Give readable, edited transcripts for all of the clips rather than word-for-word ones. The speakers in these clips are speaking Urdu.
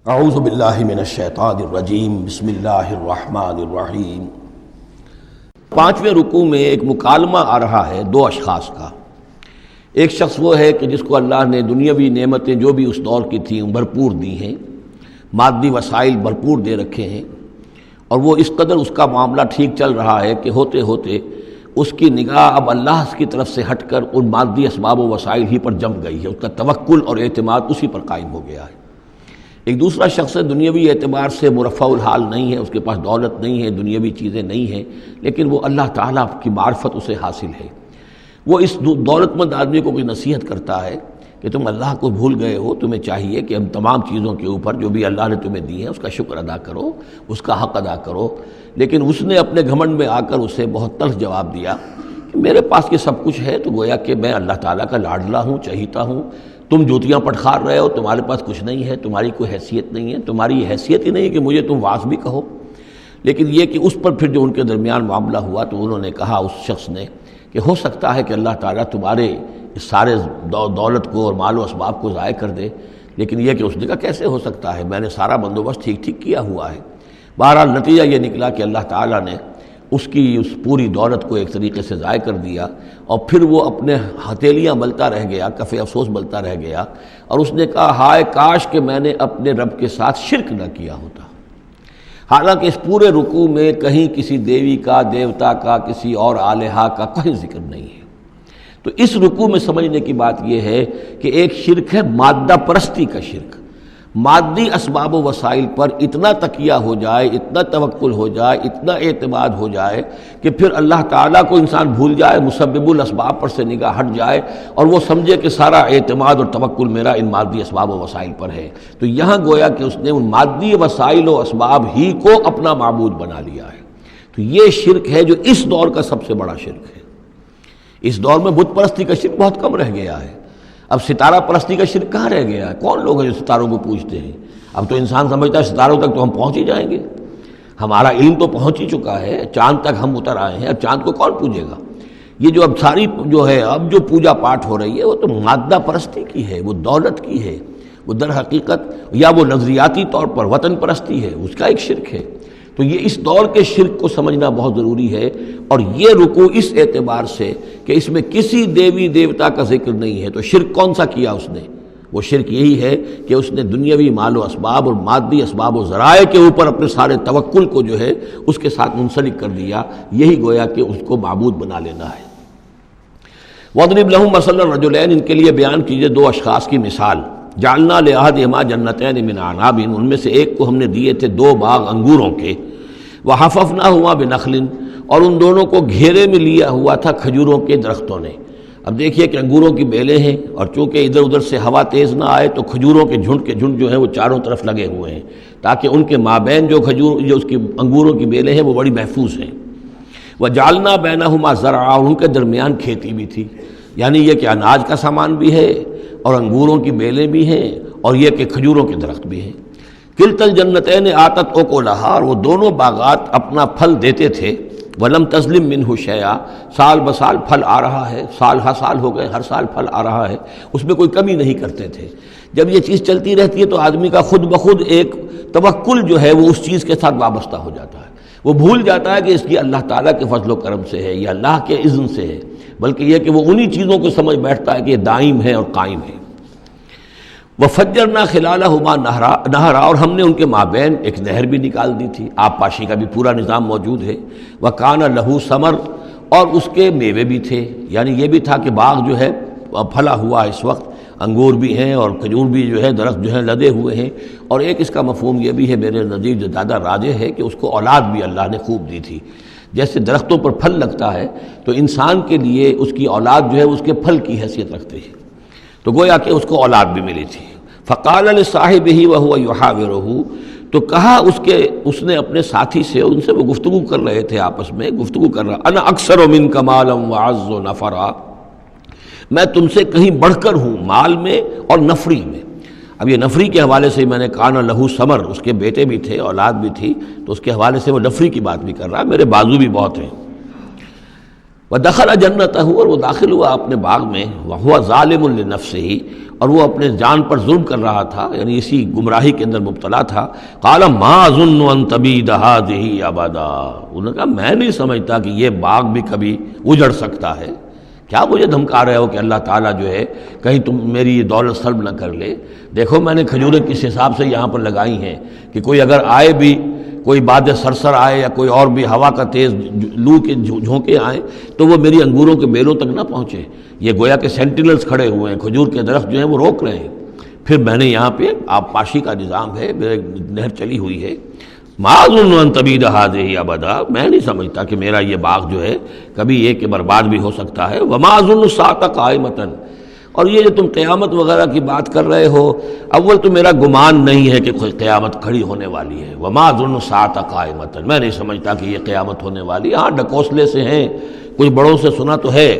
اعوذ باللہ من الشیطان الرجیم بسم اللہ الرحمن الرحیم۔ پانچویں رکوع میں ایک مکالمہ آ رہا ہے دو اشخاص کا۔ ایک شخص وہ ہے کہ جس کو اللہ نے دنیاوی نعمتیں جو بھی اس دور کی تھیں بھرپور دی ہیں، مادی وسائل بھرپور دے رکھے ہیں، اور وہ اس قدر اس کا معاملہ ٹھیک چل رہا ہے کہ ہوتے ہوتے اس کی نگاہ اب اللہ کی طرف سے ہٹ کر ان مادی اسباب و وسائل ہی پر جم گئی ہے، اس کا توکل اور اعتماد اسی پر قائم ہو گیا ہے۔ ایک دوسرا شخص دنیاوی اعتبار سے مرفع الحال نہیں ہے، اس کے پاس دولت نہیں ہے، دنیاوی چیزیں نہیں ہیں، لیکن وہ اللہ تعالیٰ کی معرفت اسے حاصل ہے۔ وہ اس دولت مند آدمی کو کوئی نصیحت کرتا ہے کہ تم اللہ کو بھول گئے ہو، تمہیں چاہیے کہ ہم تمام چیزوں کے اوپر جو بھی اللہ نے تمہیں دی ہیں اس کا شکر ادا کرو، اس کا حق ادا کرو۔ لیکن اس نے اپنے گھمنڈ میں آ کر اسے بہت تلخ جواب دیا کہ میرے پاس یہ سب کچھ ہے، تو گویا کہ میں اللہ تعالیٰ کا لاڈلا ہوں، چہیتا ہوں، تم جوتیاں پٹخار رہے ہو، تمہارے پاس کچھ نہیں ہے، تمہاری کوئی حیثیت نہیں ہے، تمہاری حیثیت ہی نہیں ہے کہ مجھے تم واعظ بھی کہو۔ لیکن یہ کہ اس پر پھر جو ان کے درمیان معاملہ ہوا تو انہوں نے کہا، اس شخص نے، کہ ہو سکتا ہے کہ اللہ تعالیٰ تمہارے اس سارے دولت کو اور مال و اسباب کو ضائع کر دے، لیکن یہ کہ اس نے کہا کیسے ہو سکتا ہے، میں نے سارا بندوبست ٹھیک کیا ہوا ہے۔ بہرحال نتیجہ یہ نکلا کہ اللہ تعالیٰ نے اس کی اس پوری دولت کو ایک طریقے سے ضائع کر دیا، اور پھر وہ اپنے ہتھیلیاں ملتا رہ گیا، کف افسوس ملتا رہ گیا، اور اس نے کہا ہائے کاش کہ میں نے اپنے رب کے ساتھ شرک نہ کیا ہوتا۔ حالانکہ اس پورے رکوع میں کہیں کسی دیوی کا، دیوتا کا، کسی اور الہہ کا کوئی ذکر نہیں ہے۔ تو اس رکوع میں سمجھنے کی بات یہ ہے کہ ایک شرک ہے مادہ پرستی کا شرک، مادی اسباب و وسائل پر اتنا تکیہ ہو جائے، اتنا توکل ہو جائے، اتنا اعتماد ہو جائے کہ پھر اللہ تعالیٰ کو انسان بھول جائے، مسبب الاسباب پر سے نگاہ ہٹ جائے، اور وہ سمجھے کہ سارا اعتماد اور توکل میرا ان مادی اسباب و وسائل پر ہے۔ تو یہاں گویا کہ اس نے ان مادی وسائل و اسباب ہی کو اپنا معبود بنا لیا ہے۔ تو یہ شرک ہے جو اس دور کا سب سے بڑا شرک ہے۔ اس دور میں بت پرستی کا شرک بہت کم رہ گیا ہے، اب ستارہ پرستی کا شرک کہاں رہ گیا ہے؟ کون لوگ ہیں جو ستاروں کو پوجتے ہیں؟ اب تو انسان سمجھتا ہے ستاروں تک تو ہم پہنچ ہی جائیں گے، ہمارا علم تو پہنچ ہی چکا ہے، چاند تک ہم اتر آئے ہیں، اب چاند کو کون پوجے گا؟ یہ جو اب ساری جو ہے اب جو پوجا پاٹ ہو رہی ہے وہ تو مادہ پرستی کی ہے، وہ دولت کی ہے، وہ در حقیقت یا وہ نظریاتی طور پر وطن پرستی ہے، اس کا ایک شرک ہے۔ تو یہ اس دور کے شرک کو سمجھنا بہت ضروری ہے، اور یہ رکوع اس اعتبار سے کہ اس میں کسی دیوی دیوتا کا ذکر نہیں ہے۔ تو شرک کون سا کیا اس نے؟ وہ شرک یہی ہے کہ اس نے دنیاوی مال و اسباب اور مادی اسباب و ذرائع کے اوپر اپنے سارے توکل کو جو ہے اس کے ساتھ منسلک کر دیا، یہی گویا کہ اس کو معبود بنا لینا ہے۔ وَاضْرِبْ لَهُم مَثَلَ الرَّجُلَيْنِ، ان کے لیے بیان کیجئے دو اشخاص کی مثال۔ جعلنا لأحدهما جنتین من اعناب، ان میں سے ایک کو ہم نے دیے تھے دو باغ انگوروں کے، وحففناہما بنخل، اور ان دونوں کو گھیرے میں لیا ہوا تھا کھجوروں کے درختوں نے۔ اب دیکھیے کہ انگوروں کی بیلیں ہیں، اور چونکہ ادھر ادھر سے ہوا تیز نہ آئے تو کھجوروں کے جھنڈ جو ہیں وہ چاروں طرف لگے ہوئے ہیں، تاکہ ان کے مابین جو اس کی انگوروں کی بیلیں ہیں وہ بڑی محفوظ ہیں۔ وجعلنا بینہما زرعا، اور ان کے درمیان کھیتی بھی تھی، یعنی یہ کہ اناج کا سامان بھی ہے اور انگوروں کی بیلیں بھی ہیں، اور یہ کہ کھجوروں کے درخت بھی ہیں۔ کلتا الجنتین آتت اکلہا، اور وہ دونوں باغات اپنا پھل دیتے تھے، ولم تظلم منہ شیئا، سال بسال پھل آ رہا ہے، سال ہر سال ہو گئے، ہر سال پھل آ رہا ہے، اس میں کوئی کمی نہیں کرتے تھے۔ جب یہ چیز چلتی رہتی ہے تو آدمی کا خود بخود ایک توکل جو ہے وہ اس چیز کے ساتھ وابستہ ہو جاتا ہے، وہ بھول جاتا ہے کہ اس کی اللہ تعالیٰ کے فضل و کرم سے ہے یا اللہ کے اذن سے ہے، بلکہ یہ کہ وہ انہی چیزوں کو سمجھ بیٹھتا ہے کہ یہ دائم ہے اور قائم ہے۔ وَفَجَّرْنَا خِلَالَهُمَا نَهْرًا، اور ہم نے ان کے مابین ایک نہر بھی نکال دی تھی، آب پاشی کا بھی پورا نظام موجود ہے۔ وَكَانَ لَهُ ثَمَرٌ، اور اس کے میوے بھی تھے، یعنی یہ بھی تھا کہ باغ جو ہے پھلا ہوا اس وقت، انگور بھی ہیں اور کھجور بھی جو ہے درخت جو ہیں لدے ہوئے ہیں۔ اور ایک اس کا مفہوم یہ بھی ہے میرے نزدیک جو زیادہ راجح ہے کہ اس کو اولاد بھی اللہ نے خوب دی تھی۔ جیسے درختوں پر پھل لگتا ہے تو انسان کے لیے اس کی اولاد جو ہے اس کے پھل کی حیثیت رکھتی ہے، تو گویا کہ اس کو اولاد بھی ملی تھی۔ فقال لصاحبہ وہو یحاورہ، تو کہا اس نے اپنے ساتھی سے، ان سے وہ گفتگو کر رہے تھے، آپس میں گفتگو کر رہا، انا اکثر منک مالا واعز نفرا، میں تم سے کہیں بڑھ کر ہوں مال میں اور نفری میں۔ اب یہ نفری کے حوالے سے میں نے کہا نہ لہو ثمر، اس کے بیٹے بھی تھے، اولاد بھی تھی، تو اس کے حوالے سے وہ نفری کی بات بھی کر رہا ہے، میرے بازو بھی بہت ہیں۔ وَدَخَلَ جَنَّتَهُ، اور وہ داخل ہوا اپنے باغ میں، وَهُوَ ظَالِمٌ لِنَفْسِهِ، اور وہ اپنے جان پر ظلم کر رہا تھا، یعنی اسی گمراہی کے اندر مبتلا تھا. قال ما اظن ان تبید هذه ابدا، انہوں نے کہا میں نہیں سمجھتا کہ یہ باغ بھی کبھی اجڑ سکتا ہے. کیا مجھے دھمکا رہے ہو کہ اللہ تعالیٰ جو ہے کہیں تم میری یہ دولت سلب نہ کر لے؟ دیکھو میں نے کھجوریں کس حساب سے یہاں پر لگائی ہیں کہ کوئی اگر آئے بھی، کوئی باد سرسر آئے یا کوئی اور بھی ہوا کا تیز لو کے جھونکے آئیں تو وہ میری انگوروں کے بیلوں تک نہ پہنچے. یہ گویا کہ سینٹینلز کھڑے ہوئے ہیں، کھجور کے درخت جو ہیں وہ روک رہے ہیں. پھر میں نے یہاں پہ آب پاشی کا نظام ہے، نہر چلی ہوئی ہے. ما اظن ان تبید هذه ابدا، میں نہیں سمجھتا کہ میرا یہ باغ جو ہے کبھی یہ کہ برباد بھی ہو سکتا ہے. وما اظن الساعة قائمة، اور یہ جو تم قیامت وغیرہ کی بات کر رہے ہو، اول تو میرا گمان نہیں ہے کہ کوئی قیامت کھڑی ہونے والی ہے. وما اظن الساعة قائمة، میں نہیں سمجھتا کہ یہ قیامت ہونے والی. ہاں ڈکوسلے سے ہیں، کچھ بڑوں سے سنا تو ہے.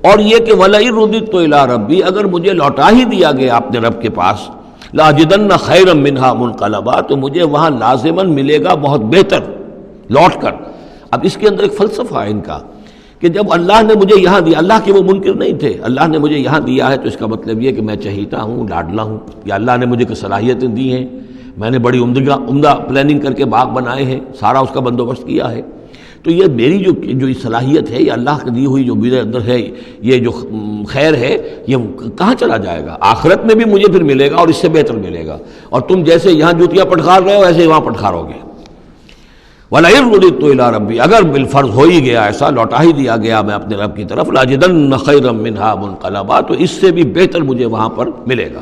اور یہ کہ وَلَئِن رُدِدتُّ إِلَىٰ رَبِّي، اگر مجھے لوٹا ہی دیا گیا اپنے رب کے پاس، لَأَجِدَنَّ خَيْرًا مِّنْهَا مُنْقَلَبًا، تو مجھے وہاں لازماً ملے گا بہت بہتر لوٹ کر. اب اس کے اندر ایک فلسفہ ہے ان کا کہ جب اللہ نے مجھے یہاں دیا، اللہ کے وہ منکر نہیں تھے، اللہ نے مجھے یہاں دیا ہے تو اس کا مطلب یہ کہ میں چہیتا ہوں، لاڈلا ہوں، یا اللہ نے مجھے کچھ صلاحیتیں دی ہیں، میں نے بڑی عمدہ پلاننگ کر کے باغ بنائے ہیں، سارا اس کا بندوبست کیا ہے. تو یہ میری جو صلاحیت ہے، یہ اللہ کی دی ہوئی جو میرے اندر ہے، یہ جو خیر ہے، یہ کہاں چلا جائے گا؟ آخرت میں بھی مجھے پھر ملے گا اور اس سے بہتر ملے گا. اور تم جیسے یہاں جوتیاں پٹخار رہے ہو ایسے ہی وہاں پٹخارو گے. وَلَئِن رُدِدتُّ إِلَىٰ رَبِّي، اگر بالفرض ہو ہی گیا ایسا، لوٹا ہی دیا گیا میں اپنے رب کی طرف، لَأَجِدَنَّ خَيْرًا مِّنْهَا مُنْقَلَبًا، تو اس سے بھی بہتر مجھے وہاں پر ملے گا.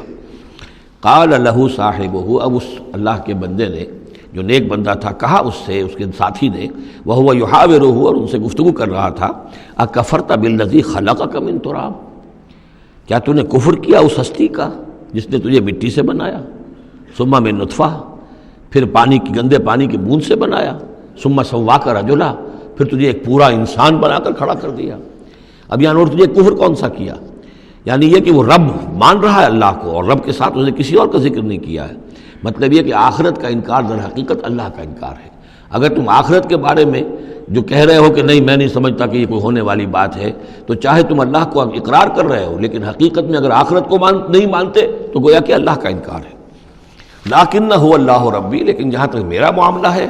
قَالَ لَهُ صَاحِبُهُ، اب اس اللہ کے بندے نے جو نیک بندہ تھا کہا اس سے، اس کے ساتھی نے، وَهُوَ يُحَاوِرُهُ، اور ان سے گفتگو کر رہا تھا، أَكَفَرْتَ بِالَّذِي خَلَقَكَ مِن تُرَابٍ، کیا تو نے کفر کیا اس ہستی کا جس نے تجھے مٹی سے بنایا، ثم من نطفہ، پھر پانی کی گندے پانی کی بوند سے بنایا، ثم سواک رجلا، پھر تجھے ایک پورا انسان بنا کر کھڑا کر دیا. اب یہاں اور تجھے کفر کون سا کیا؟ یعنی یہ کہ وہ رب مان رہا ہے اللہ کو، اور رب کے ساتھ اس نے کسی اور کا ذکر نہیں کیا ہے. مطلب یہ کہ آخرت کا انکار در حقیقت اللہ کا انکار ہے. اگر تم آخرت کے بارے میں جو کہہ رہے ہو کہ نہیں میں نہیں سمجھتا کہ یہ کوئی ہونے والی بات ہے، تو چاہے تم اللہ کو اقرار کر رہے ہو لیکن حقیقت میں اگر آخرت کو نہیں مانتے تو گویا کہ اللہ کا انکار ہے. لَٰكِنَّ هُوَ اللَّهُ رَبِّي، لیکن جہاں تک میرا معاملہ ہے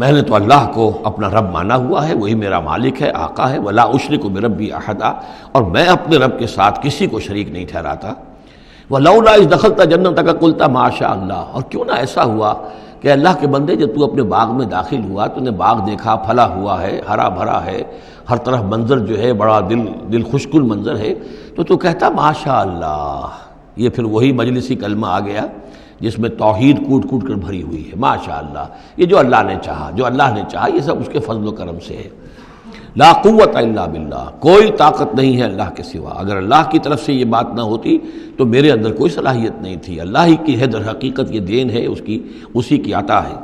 میں نے تو اللہ کو اپنا رب مانا ہوا ہے، وہی میرا مالک ہے، آقا ہے. وَلَا أُشْرِكُ بِرَبِّي أَحَدًا، اور میں اپنے رب کے ساتھ کسی کو شریک نہیں ٹھہراتا. وَلَوْلَا إِذْ دَخَلْتَ جَنَّتَكَ قُلْتَ مَا شَاءَ اللَّهُ، اور کیوں نہ ایسا ہوا کہ اللہ کے بندے جب تو اپنے باغ میں داخل ہوا، تو نے باغ دیکھا پھلا ہوا ہے، ہرا بھرا ہے، ہر طرف منظر جو ہے بڑا دل خوشکن منظر ہے، تو کہتا ما شاء اللہ. یہ پھر وہی مجلسی کلمہ آ گیا جس میں توحید کوٹ کوٹ کر بھری ہوئی ہے. ما شاء اللہ، یہ جو اللہ نے چاہا، جو اللہ نے چاہا، یہ سب اس کے فضل و کرم سے ہے. لا قوت الا باللہ، کوئی طاقت نہیں ہے اللہ کے سوا. اگر اللہ کی طرف سے یہ بات نہ ہوتی تو میرے اندر کوئی صلاحیت نہیں تھی. اللہ ہی کی ہے در حقیقت، یہ دین ہے اسی کی عطا ہے.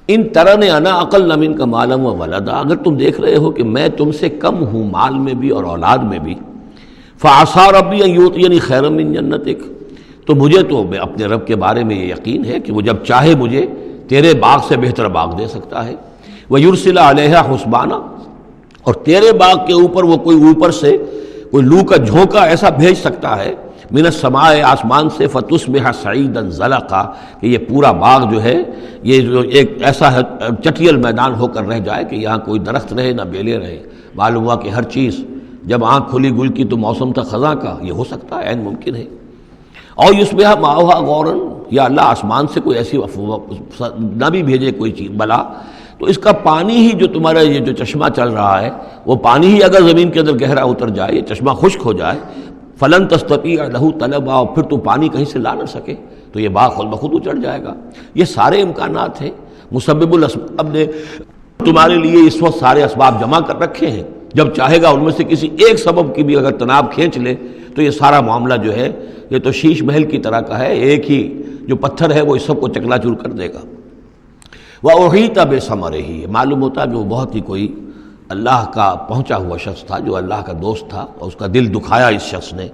ان ترن انا اقل منک مالا و ولدا، اگر تم دیکھ رہے ہو کہ میں تم سے کم ہوں مال میں بھی اور اولاد میں بھی، فعسى ربی ان یؤتینی خیرا من جنتک، تو مجھے تو اپنے رب کے بارے میں یہ یقین ہے کہ وہ جب چاہے مجھے تیرے باغ سے بہتر باغ دے سکتا ہے. وَيُرْسِلَ عَلَيْهَا حُسْبَانًا، اور تیرے باغ کے اوپر وہ کوئی اوپر سے کوئی لو کا جھونکا ایسا بھیج سکتا ہے، من السماء، آسمان سے، فَتُصْبِحَ صَعِيدًا زَلَقًا، کہ یہ پورا باغ جو ہے یہ جو ایک ایسا چٹیل میدان ہو کر رہ جائے کہ یہاں کوئی درخت رہے نہ بیلے رہے. معلوم ہوا کہ ہر چیز جب آنکھ کھلی گل کی تو موسم تھا خزاں کا، یہ ہو سکتا ہے، عین ممکن ہے. اور یصبح ماؤہا غوراً، یا اللہ آسمان سے کوئی ایسی نہ بھی بھیجے کوئی چیز بلا، تو اس کا پانی ہی جو تمہارا یہ جو چشمہ چل رہا ہے وہ پانی ہی اگر زمین کے اندر گہرا اتر جائے، یہ چشمہ خشک ہو جائے، فلن تستطیع لہ طلبا، اور پھر تو پانی کہیں سے لا نہ سکے تو یہ باغ خود بخود اچڑ جائے گا. یہ سارے امکانات ہیں. مسبب الاسباب نے تمہارے لیے اس وقت سارے اسباب جمع کر رکھے ہیں، جب چاہے گا ان میں سے کسی ایک سبب کی بھی اگر تناب کھینچ لے تو یہ سارا معاملہ جو ہے یہ تو شیش محل کی طرح کا ہے، ایک ہی جو پتھر ہے وہ اس سب کو چکنا چور کر دے گا. وَأُحِيطَ بِثَمَرِهِ، معلوم ہوتا کہ وہ بہت ہی کوئی اللہ کا پہنچا ہوا شخص تھا، جو اللہ کا دوست تھا، اور اس کا دل دکھایا اس شخص نے،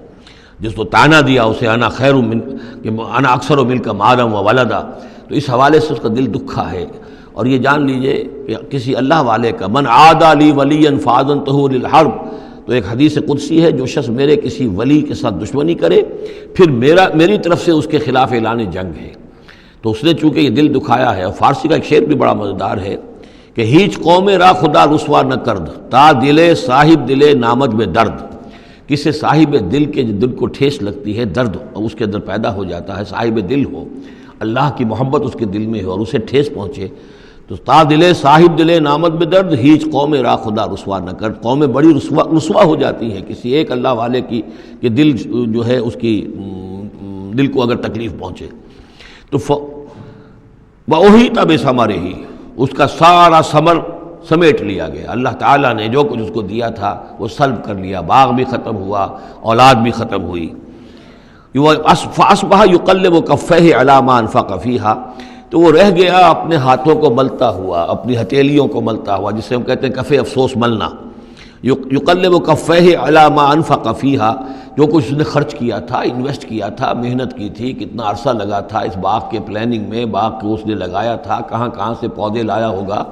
جس کو تانا دیا اسے انا خیر من کہ انا اکثر منک مالا و ولدا، تو اس حوالے سے اس کا دل دکھا ہے. اور یہ جان لیجئے کہ کسی اللہ والے کا من عادى لي وليا فاذنته للحرب، تو ایک حدیث قدسی ہے، جو شخص میرے کسی ولی کے ساتھ دشمنی کرے پھر میری طرف سے اس کے خلاف اعلان جنگ ہے، تو اس نے چونکہ یہ دل دکھایا ہے۔ اور فارسی کا ایک شعر بھی بڑا مزیدار ہے کہ ہیچ قوم را خدا رسوا نہ کرد، تا دلے صاحب دلے نامج میں درد۔ کسی صاحب دل کے دل کو ٹھیس لگتی ہے، درد اس کے اندر پیدا ہو جاتا ہے، صاحب دل ہو، اللہ کی محبت اس کے دل میں ہو اور اسے ٹھیس پہنچے، تو تا دلے صاحب دلے نامت میں درد، ہیچ قوم را خدا رسوا نہ کر۔ قومیں بڑی رسوا ہو جاتی ہیں کسی ایک اللہ والے کی کہ دل جو ہے اس کی دل کو اگر تکلیف پہنچے تو وَأُحِيطَ بِثَمَرِهِ، اس کا سارا ثمر سمیٹ لیا گیا، اللہ تعالیٰ نے جو کچھ اس کو دیا تھا وہ سلب کر لیا، باغ بھی ختم ہوا، اولاد بھی ختم ہوئی۔ فَأَصْبَحَ يُقَلِّبُ كَفَّيْهِ عَلَىٰ مَا أَنفَقَ فِيهَا، تو وہ رہ گیا اپنے ہاتھوں کو ملتا ہوا، اپنی ہتھیلیوں کو ملتا ہوا، جسے ہم کہتے ہیں کفِ افسوس ملنا۔ یقلب کفیہ علی ما انفق فیہا، جو کچھ اس نے خرچ کیا تھا، انویسٹ کیا تھا، محنت کی تھی، کتنا عرصہ لگا تھا اس باغ کے پلاننگ میں، باغ کو اس نے لگایا تھا، کہاں کہاں سے پودے لایا ہوگا،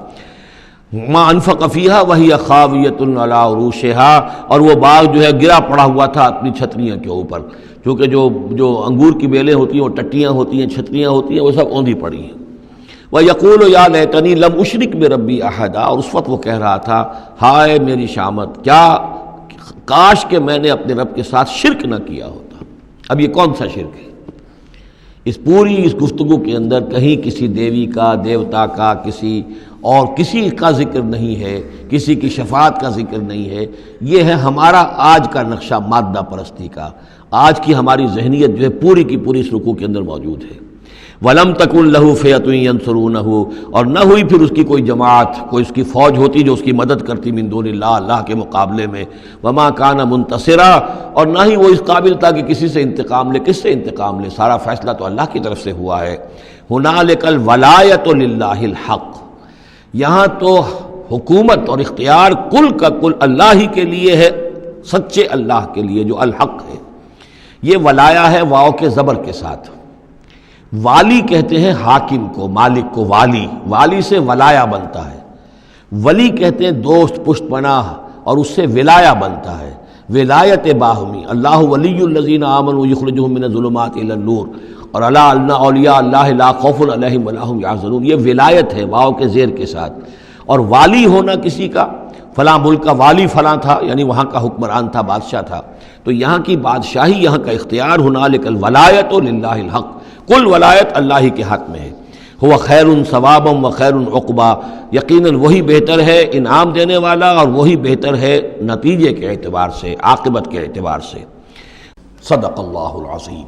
ما انفق فیہا وہی خاویۃ علی عروشہا، اور وہ باغ جو ہے گرا پڑا ہوا تھا اپنی چھتریاں کے اوپر، کیونکہ جو انگور کی بیلیں ہوتی ہیں وہ ٹٹیاں ہوتی ہیں، چھتریاں ہوتی ہیں، وہ سب اوندھی پڑی ہیں۔ وَيَقُولُ يَا لَيْتَنِي لَمْ أُشْرِكْ بِرَبِّي أَحَدًا، اور اس وقت وہ کہہ رہا تھا ہائے میری شامت، کیا کاش کہ میں نے اپنے رب کے ساتھ شرک نہ کیا ہوتا۔ اب یہ کون سا شرک ہے؟ اس پوری اس گفتگو کے اندر کہیں کسی دیوی کا، دیوتا کا، کسی کا ذکر نہیں ہے، کسی کی شفاعت کا ذکر نہیں ہے۔ یہ ہے ہمارا آج کا نقشہ مادہ پرستی کا، آج کی ہماری ذہنیت جو ہے پوری کی پوری اس رکوع کے اندر موجود ہے۔ وَلَمْ تَكُنْ لَهُ فِئَةٌ يَنْصُرُونَهُ، اور نہ ہوئی پھر اس کی کوئی جماعت، کوئی اس کی فوج ہوتی جو اس کی مدد کرتی من دون اللہ، اللہ کے مقابلے میں۔ وَمَا كَانَ مُنْتَصِرًا، اور نہ ہی وہ اس قابل تھا کہ کسی سے انتقام لے۔ کس سے انتقام لے؟ سارا فیصلہ تو اللہ کی طرف سے ہوا ہے۔ هُنَالِكَ الْوَلَایَةُ لِلَّهِ الْحَقِّ، یہاں تو حکومت اور اختیار کل کا کل اللہ ہی کے لیے ہے، سچے اللہ کے لیے جو الحق ہے۔ یہ ولایا ہے واو کے زبر کے ساتھ۔ والی کہتے ہیں حاکم کو، مالک کو والی، والی سے ولایا بنتا ہے۔ ولی کہتے ہیں دوست، پشت پناہ، اور اس سے ولایا بنتا ہے، ولایت باہمی۔ اللہ ولی الذین آمنوا یخرجہم من الظلمات الی النور، اور الا ان اولیاء اللہ لا خوف علیہم ولا هم یحزنون، یہ ولایت ہے واو کے زیر کے ساتھ۔ اور والی ہونا کسی کا، فلاں ملک کا والی فلاں تھا، یعنی وہاں کا حکمران تھا، بادشاہ تھا، تو یہاں کی بادشاہی، یہاں کا اختیار، هنالک الولایۃ للہ الحق، کل ولایت اللہ ہی کے حق میں ہے۔ ہوا خیر ثوابا و خیر عقبا، یقیناً وہی بہتر ہے انعام دینے والا، اور وہی بہتر ہے نتیجے کے اعتبار سے، عاقبت کے اعتبار سے۔ صدق اللہ العظیم۔